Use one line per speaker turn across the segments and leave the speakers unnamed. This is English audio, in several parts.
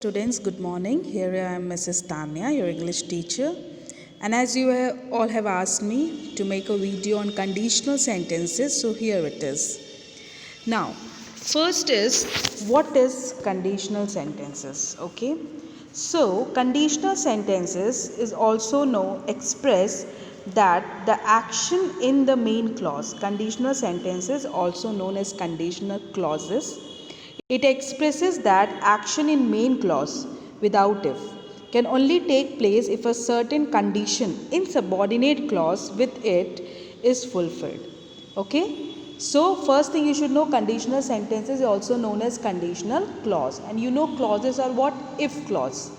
Students, good morning. Here I am, Mrs. Tanya, your English teacher. And as you all have asked me to make a video on conditional sentences, so here it is. Now, first is what is conditional sentences? Okay. So, conditional sentences is also express that the action in the main clause. Conditional sentences, also known as conditional clauses, it expresses that action in main clause without if can only take place if a certain condition in subordinate clause with it is fulfilled. Okay? So first thing you should know, conditional sentences is also known as conditional clause, and you know clauses are what? If clause.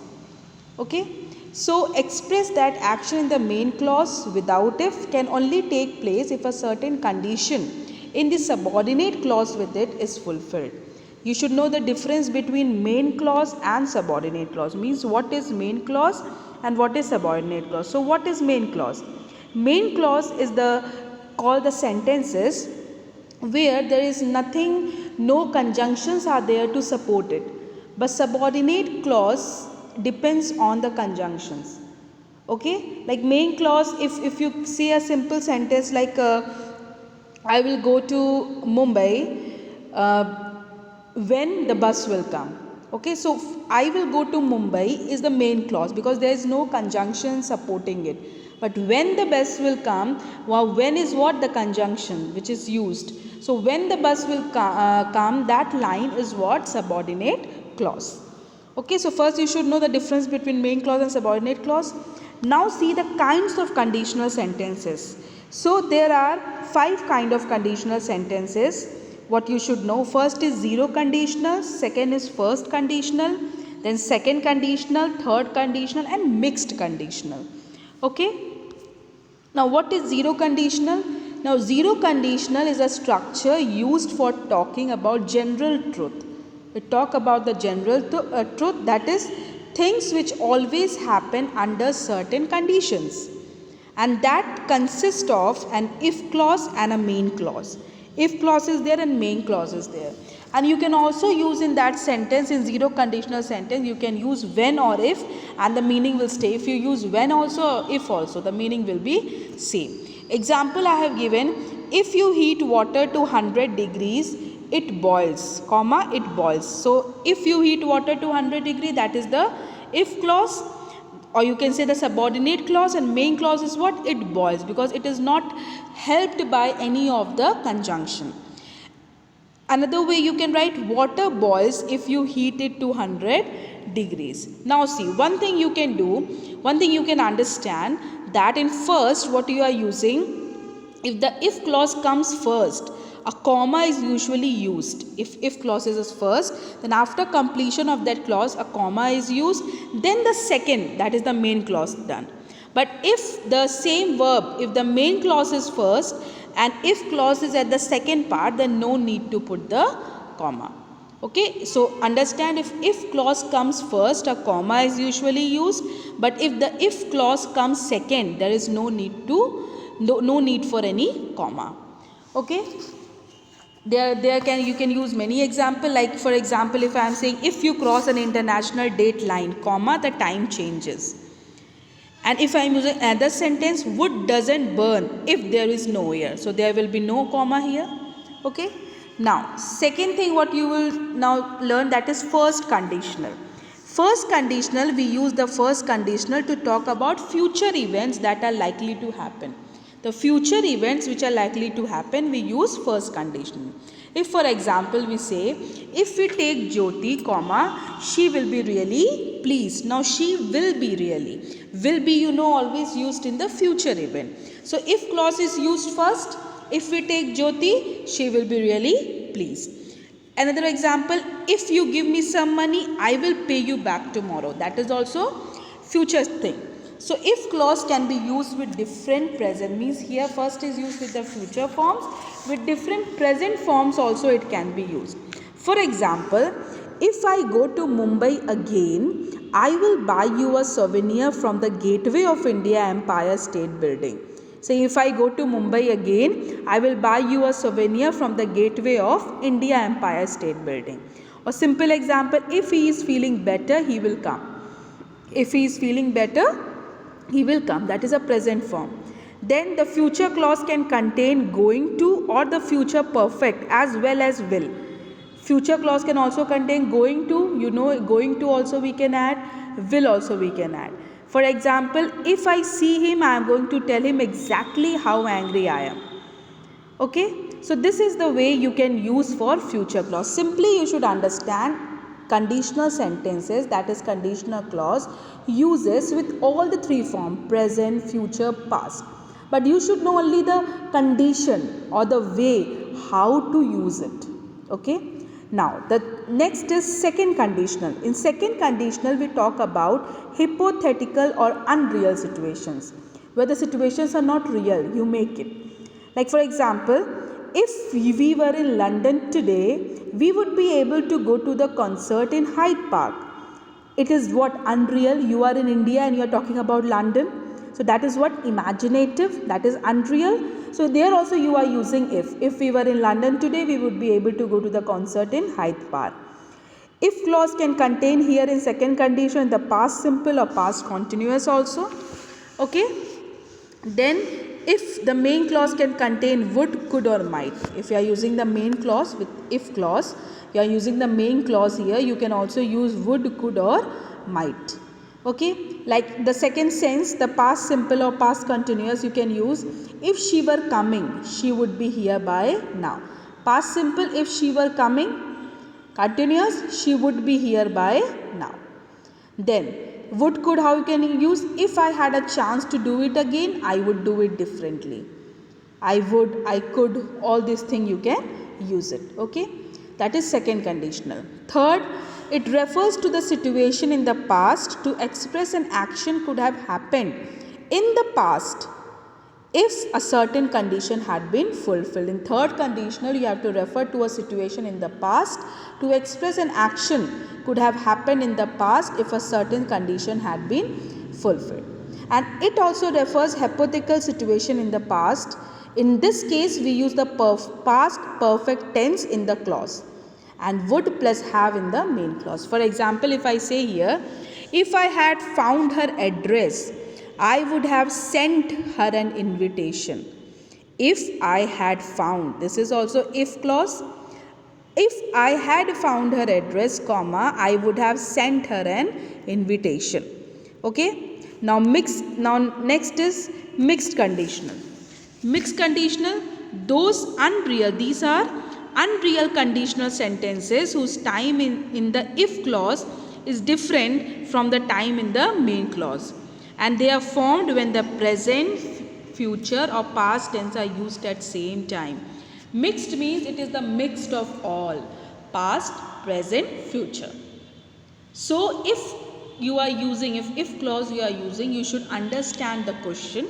Okay? So express that action in the main clause without if can only take place if a certain condition in the subordinate clause with it is fulfilled. You should know the difference between main clause and subordinate clause. Means what is main clause and what is subordinate clause. So what is main clause? Main clause is called the sentences where there is nothing, no conjunctions are there to support it. But subordinate clause depends on the conjunctions. Okay, like main clause, if you see a simple sentence like I will go to Mumbai when the bus will come. Okay, so I will go to Mumbai is the main clause because there is no conjunction supporting it. But when the bus will come, when is what? The conjunction which is used. So when the bus will come, that line is what? Subordinate clause. Okay, so first you should know the difference between main clause and subordinate clause. Now see the kinds of conditional sentences. So there are 5 kind of conditional sentences. What you should know, first is zero conditional, second is first conditional, then second conditional, third conditional, and mixed conditional. Okay. Now what is zero conditional? Now zero conditional is a structure used for talking about general truth. We talk about the general truth, that is things which always happen under certain conditions, and that consists of an if clause and a main clause. If clause is there and main clause is there. And you can also use in that sentence, in zero conditional sentence, you can use when or if and the meaning will stay. If you use when also or if also, the meaning will be same. Example I have given, if you heat water to 100 degrees, it boils, comma, it boils. So if you heat water to 100 degrees, that is the if clause. Or you can say the subordinate clause, and main clause is what? It boils, because it is not helped by any of the conjunction. Another way you can write, water boils if you heat it to 100 degrees. Now see, one thing you can do, one thing you can understand, that in first what you are using, if the if clause comes first, a comma is usually used. If clause is first, then after completion of that clause, a comma is used, then the second, that is the main clause, done. But if the same verb, if the main clause is first and if clause is at the second part, then no need to put the comma. Okay, so understand, if clause comes first, a comma is usually used, but if the if clause comes second, there is no need for any comma. Okay. You can use many example, like for example, if I am saying if you cross an international date line, comma, the time changes. And if I am using another sentence, wood doesn't burn if there is no air, so there will be no comma here. Okay. Now second thing what you will now learn, that is first conditional. First conditional, we use the first conditional to talk about future events that are likely to happen. The future events which are likely to happen, we use first conditional. If for example we say, if we take Jyoti, comma, she will be really pleased. Now she will be really. Will be, always used in the future event. So if clause is used first, if we take Jyoti, she will be really pleased. Another example, if you give me some money, I will pay you back tomorrow. That is also future thing. So if clause can be used with different present, means here first is used with the future forms, with different present forms also it can be used. For example, if I go to Mumbai again, I will buy you a souvenir from the gateway of India Empire State Building. So if I go to Mumbai again, I will buy you a souvenir from the gateway of India Empire State Building. A simple example, if he is feeling better, he will come. If he is feeling better, he will come. That is a present form. Then the future clause can contain going to or the future perfect as well as will. Future clause can also contain going to, going to also we can add, will also we can add. For example, if I see him, I am going to tell him exactly how angry I am. Okay, so this is the way you can use for future clause. Simply you should understand conditional sentences, that is conditional clause, uses with all the three forms, present, future, past. But you should know only the condition or the way how to use it. Okay. Now the next is second conditional. In second conditional we talk about hypothetical or unreal situations. Where the situations are not real, you make it. Like for example, if we were in London today, we would be able to go to the concert in Hyde Park. It is what? Unreal. You are in India and you are talking about London. So that is what? Imaginative. That is unreal. So there also you are using if. If we were in London today, we would be able to go to the concert in Hyde Park. If clause can contain here in second condition the past simple or past continuous also. Okay. Then if the main clause can contain would, could or might. If you are using the main clause with if clause, you are using the main clause here, you can also use would, could or might. Okay, like the second sense, the past simple or past continuous, you can use if she were coming, she would be here by now. Past simple, if she were coming. Continuous, she would be here by now. Then would, could, how you can use? If I had a chance to do it again, I would do it differently. I would, I could, all these things you can use it. Okay, that is second conditional. Third, it refers to the situation in the past to express an action could have happened in the past if a certain condition had been fulfilled. In third conditional, you have to refer to a situation in the past to express an action could have happened in the past if a certain condition had been fulfilled. And it also refers hypothetical situation in the past. In this case, we use the past perfect tense in the clause and would plus have in the main clause. For example, if I say here, if I had found her address, I would have sent her an invitation. If I had found, this is also if clause. If I had found her address, comma, I would have sent her an invitation. Okay. Now next is mixed conditional. Mixed conditional, those unreal, these are unreal conditional sentences whose time in the if clause is different from the time in the main clause. And they are formed when the present, future or past tense are used at same time. Mixed means it is the mixed of all, past, present, future. So if you are using, if clause you are using, you should understand the question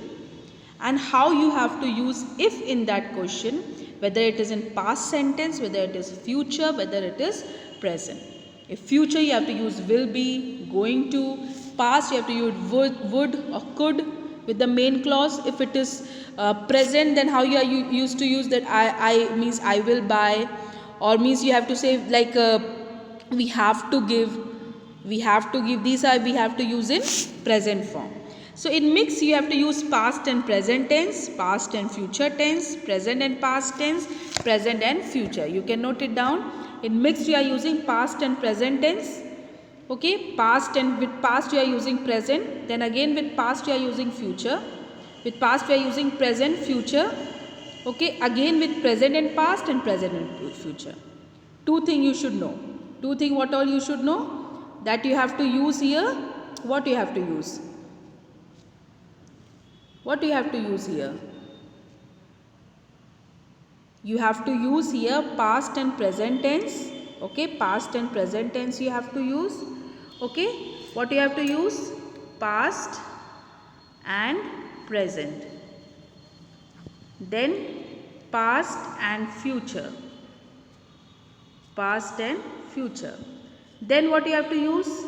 and how you have to use if in that question, whether it is in past sentence, whether it is future, whether it is present. If future, you have to use will be, going to. Past, you have to use would or could with the main clause. If it is present, then how you are used to use that I means I will buy, or means you have to say like we have to give. These are we have to use in present form. So in mix, you have to use past and present tense, past and future tense, present and past tense, present and future. You can note it down. In mixed, you are using past and present tense. Okay, past, and with past you are using present, then again with past you are using future, with past you are using present, future. Okay, again with present and past and present and future. Two things you should know. Two things what all you should know, that you have to use here. What you have to use? What do you have to use here? You have to use here past and present tense. Okay, past and present tense you have to use. Okay, what you have to use? Past and present. Then past and future. Past and future. Then what you have to use?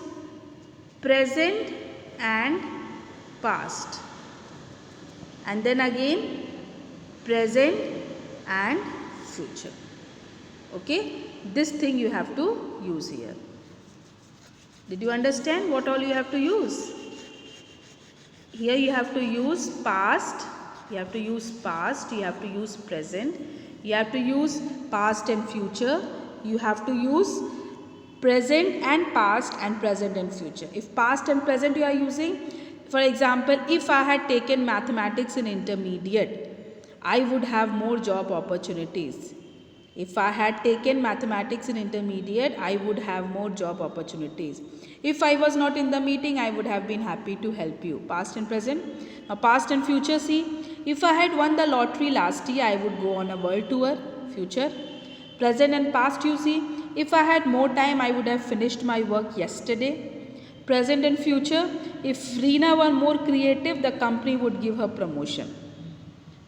Present and past. And then again present and future. Okay, this thing you have to use here. Did you understand what all you have to use? Here you have to use past, you have to use past, you have to use present, you have to use past and future, you have to use present and past and present and future. If past and present you are using, for example, if I had taken mathematics in intermediate, I would have more job opportunities. If I had taken mathematics in intermediate, I would have more job opportunities. If I was not in the meeting, I would have been happy to help you. Past and present. Now past and future, see. If I had won the lottery last year, I would go on a world tour. Future. Present and past, you see. If I had more time, I would have finished my work yesterday. Present and future. If Reena were more creative, the company would give her promotion.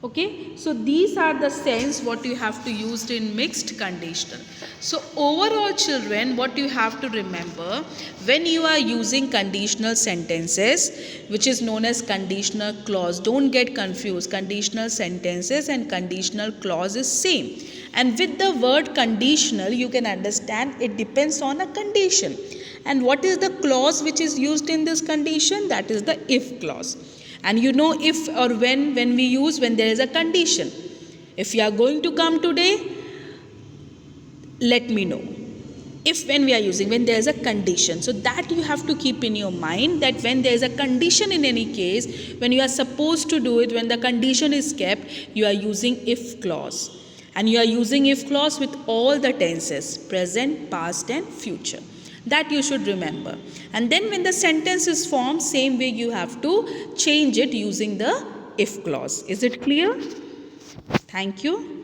Okay, so these are the sense what you have to use in mixed conditional. So overall, children, what you have to remember when you are using conditional sentences, which is known as conditional clause, don't get confused. Conditional sentences and conditional clause is same. And with the word conditional, you can understand it depends on a condition. And what is the clause which is used in this condition? That is the if clause. And you know, if or when we use when there is a condition. If you are going to come today, let me know. If when we are using when there is a condition. So that you have to keep in your mind, that when there is a condition in any case, when you are supposed to do it, when the condition is kept, you are using if clause. And you are using if clause with all the tenses, present, past and future. That you should remember. And then when the sentence is formed, same way you have to change it using the if clause. Is it clear? Thank you.